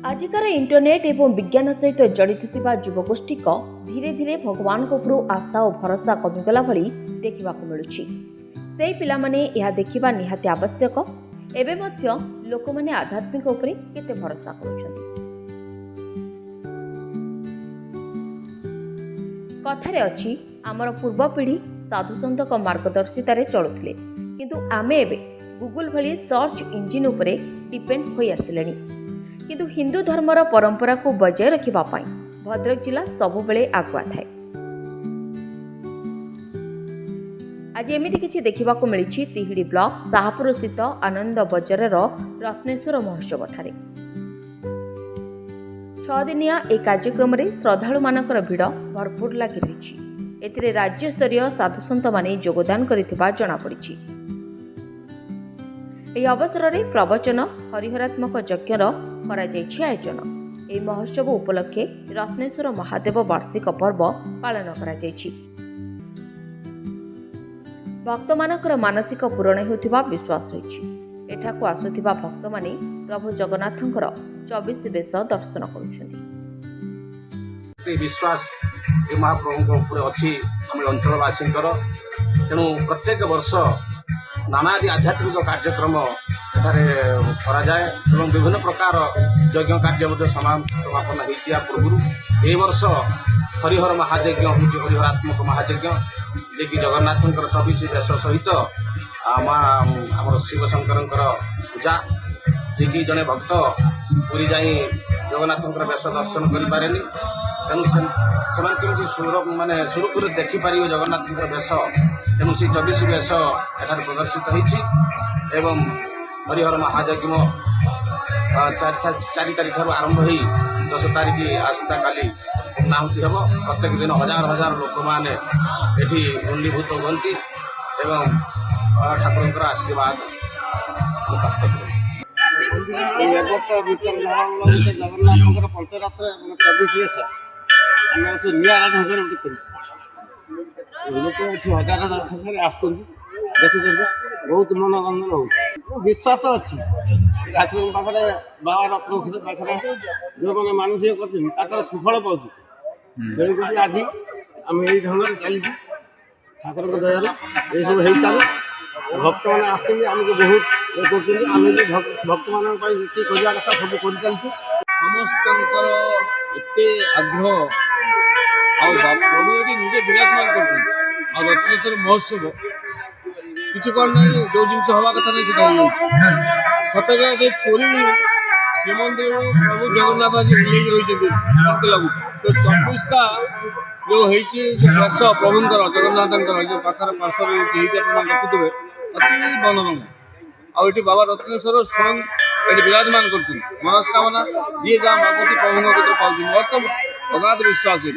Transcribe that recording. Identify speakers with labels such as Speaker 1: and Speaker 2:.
Speaker 1: आजिकार internet एवं विज्ञान सहित जड़ित युवगोष्ठी धीरे धीरे भगवान उपर आशा और भरोसा कमिगला भली देखा मिलूँ। से पिला माने यह देखा निहाती आवश्यक। एबे मध्य लोक माने आध्यात्मिक उपरे केते भरोसा करुछन्ति। कथारे अछि आमर पूर्व पीढ़ी साधुसंतक मार्गदर्शितार चलुथिले, किंतु आमे एबे गूगल भली सर्च इंजिन उपरे डिपेंड होई आसिलेनी। किंतु हिंदू धर्मर परंपरा को बजाय रखिबा पई भद्रक जिला सबुबेले आगुआ थाए। आज एमिति किछि देखिबाकू मिलिछि तिहिडी ब्लॉक साहापुर स्थित आनंद बजारर रत्नेश्वर महोत्सव ठारे। 6 दिनिया ए कार्यक्रम रे श्रद्धालु मानकर भिड़ भरपूर लागि रहिछि। एथिरे राज्य स्तरीय साधुसंत माने योगदान करिथिबा जणा पड़िछि। ଏହି ଅବସରରେ ପ୍ରବଚନ ହରିହରାତ୍ମକ ଯଜ୍ଞର କରାଯାଇଛି ଆୟୋଜନ। ଏହି ମହୋତ୍ସବ ଉପଲକ୍ଷେ ରତ୍ନେଶ୍ୱର ମହାଦେବ ବାର୍ଷିକ ପର୍ବ ପାଳନ କରାଯାଇଛି। ଭକ୍ତମାନଙ୍କର ମାନସିକ ପୂରଣ ହେଉଥିବା ବିଶ୍ୱାସ ରହିଛି। ଏଠାକୁ ଆସୁଥିବା ଭକ୍ତମାନେ ପ୍ରଭୁ ଜଗନ୍ନାଥଙ୍କର 24 ବେଶ ଦର୍ଶନ କରୁଛନ୍ତି।
Speaker 2: विश्वास महाप्रभु अच्छी आम अंचलवासींकर तेणु प्रत्येक वर्ष नानादि आध्यात्मिक कार्यक्रम कराए विभिन्न प्रकार यज्ञ कार्य समापन होता पूर्व ए वर्ष हरिहर महायज्ञ हूँ हरिहरात्मक महायज्ञ जे कि जगन्नाथ 24 बेश सहित आम शिवशंकर पूजा जे कि जड़े भक्त पूरी जा जगन्नाथ बेश दर्शन कर पारे तेणु से माने सुरुखुर देखिपर जगन्नाथ बेश तेणु से 24 बेश एठार प्रदर्शित होती एवं हरिहर महायज्ञ 4 तारीख आरंभ हो 10 तारीख आसता काली पूर्णाहुति हम। प्रत्येक दिन हजार हजार लोक मैंने ये गुंडीभूत हुंती एवं ठाकुर आशीर्वाद
Speaker 3: जगन्नाथ पंचरात्र 24 बेश लोक हजार हजार संख्यार आसुच्च देखुं बहुत मनोरंजन हो विश्वास अच्छी ठाकुर पाखे बाबा रत्नेश्वर पाखे जो मैंने मानसिक कर सुफल पाऊँ तेणुक आज आम यही ढंग से चली ठाकुर दयार ये सब हो चलू भक्त मैंने आमको बहुत आम भी भक्त मान करवा कथा सब कर चलु
Speaker 4: समस्त आग्रह प्रभु ये निजे विराजमान कर रत्नेश्वर महोत्सव किसी कौन ना जो जिन हवा कथा नहीं सतका पूरी श्रीमंदिर प्रभु जगन्नाथ आज रही लगू तो 24टा जो बेश प्रभुंर जगन्नाथ जो पाखर पार्श्व देखुए अति मनोरम आठ बाबा रत्नेश्वर स्वयं ये विराजमान कर मनस्कामना जी जहाँ मागुची प्रभु पाँच मोर तो अगाध विश्वास है।